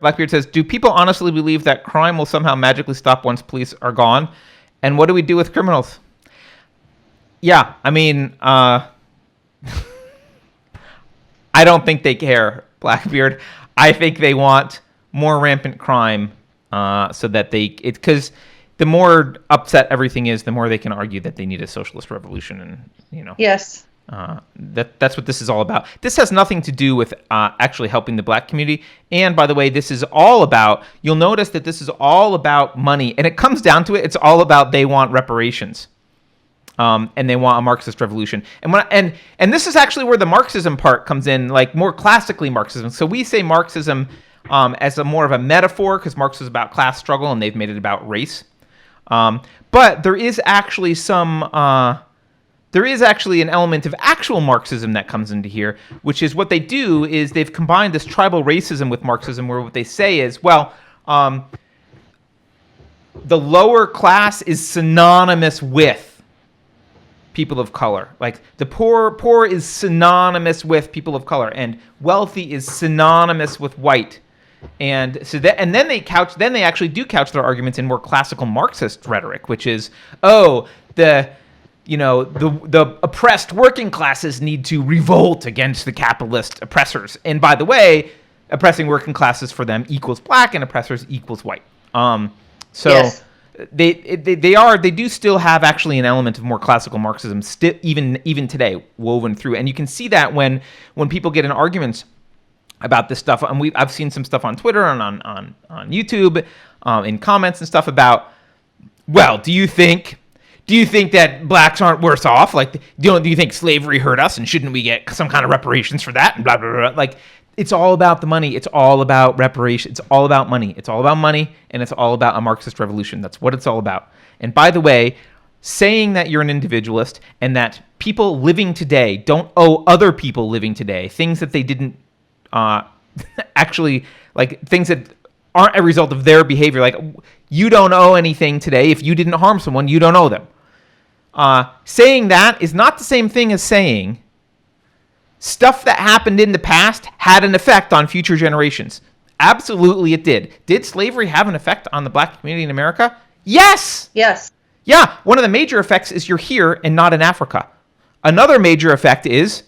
Blackbeard says, do people honestly believe that crime will somehow magically stop once police are gone? And what do we do with criminals? Yeah, I mean, I don't think they care, Blackbeard. I think they want more rampant crime so that because the more upset everything is, the more they can argue that they need a socialist revolution. And, Yes. That's what this is all about. This has nothing to do with actually helping the black community. And by the way, this is all about, you'll notice that this is all about money. And it comes down to it, it's all about they want reparations. And they want a Marxist revolution. And this is actually where the Marxism part comes in, like more classically Marxism. So we say Marxism as a more of a metaphor, because Marx is about class struggle and they've made it about race. But there is actually an element of actual Marxism that comes into here, which is what they do is they've combined this tribal racism with Marxism, where what they say is, well, the lower class is synonymous with people of color. Like the poor is synonymous with people of color, and wealthy is synonymous with white. And so then they actually do couch their arguments in more classical Marxist rhetoric, which is, the oppressed working classes need to revolt against the capitalist oppressors. And by the way, oppressing working classes for them equals black, and oppressors equals white. Yes. They do still have actually an element of more classical Marxism even today woven through. And you can see that when people get in arguments about this stuff. And I've seen some stuff on Twitter and on YouTube in comments and stuff about, well, do you think that blacks aren't worse off? Like, do you think slavery hurt us, and shouldn't we get some kind of reparations for that? And blah, blah, blah. Like, it's all about the money. It's all about reparation. It's all about money. It's all about money, and it's all about a Marxist revolution. That's what it's all about. And by the way, saying that you're an individualist and that people living today don't owe other people living today things that they didn't actually, like things that aren't a result of their behavior. Like, you don't owe anything today. If you didn't harm someone, you don't owe them. Saying that is not the same thing as saying stuff that happened in the past had an effect on future generations. Absolutely it did. Did slavery have an effect on the black community in America? Yes. Yes. Yeah. One of the major effects is you're here and not in Africa. Another major effect is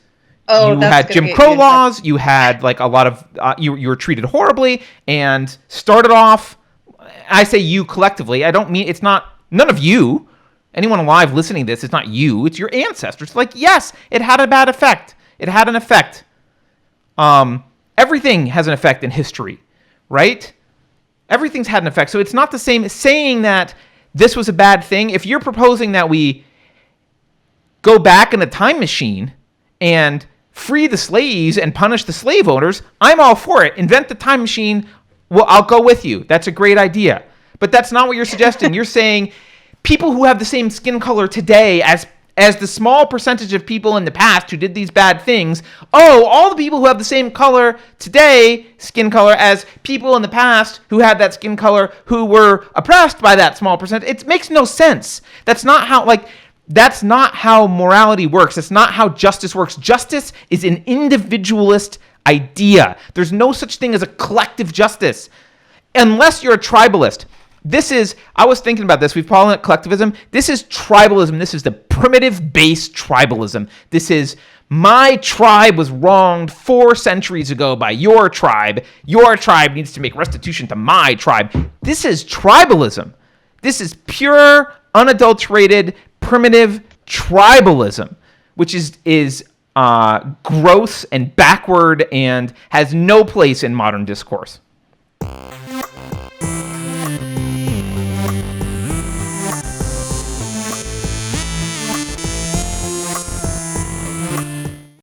you had Jim Crow laws. You had like a lot of, you were treated horribly and started off, I say you collectively, I don't mean, it's not, none of you, anyone alive listening to this, it's not you, it's your ancestors. Like, yes, it had a bad effect. It had an effect. Everything has an effect in history, right? Everything's had an effect. So it's not the same as saying that this was a bad thing. If you're proposing that we go back in a time machine and free the slaves and punish the slave owners, I'm all for it. Invent the time machine. Well, I'll go with you. That's a great idea. But that's not what you're suggesting. You're saying people who have the same skin color today as the small percentage of people in the past who did these bad things, all the people who have the same color today, skin color, as people in the past who had that skin color who were oppressed by that small percent. It makes no sense. That's not how morality works. That's not how justice works. Justice is an individualist idea. There's no such thing as a collective justice unless you're a tribalist. I was thinking about this. We've called it collectivism. This is tribalism. This is the primitive base tribalism. This is my tribe was wronged 4 centuries ago by your tribe. Your tribe needs to make restitution to my tribe. This is tribalism. This is pure, unadulterated, primitive tribalism, which is gross and backward and has no place in modern discourse.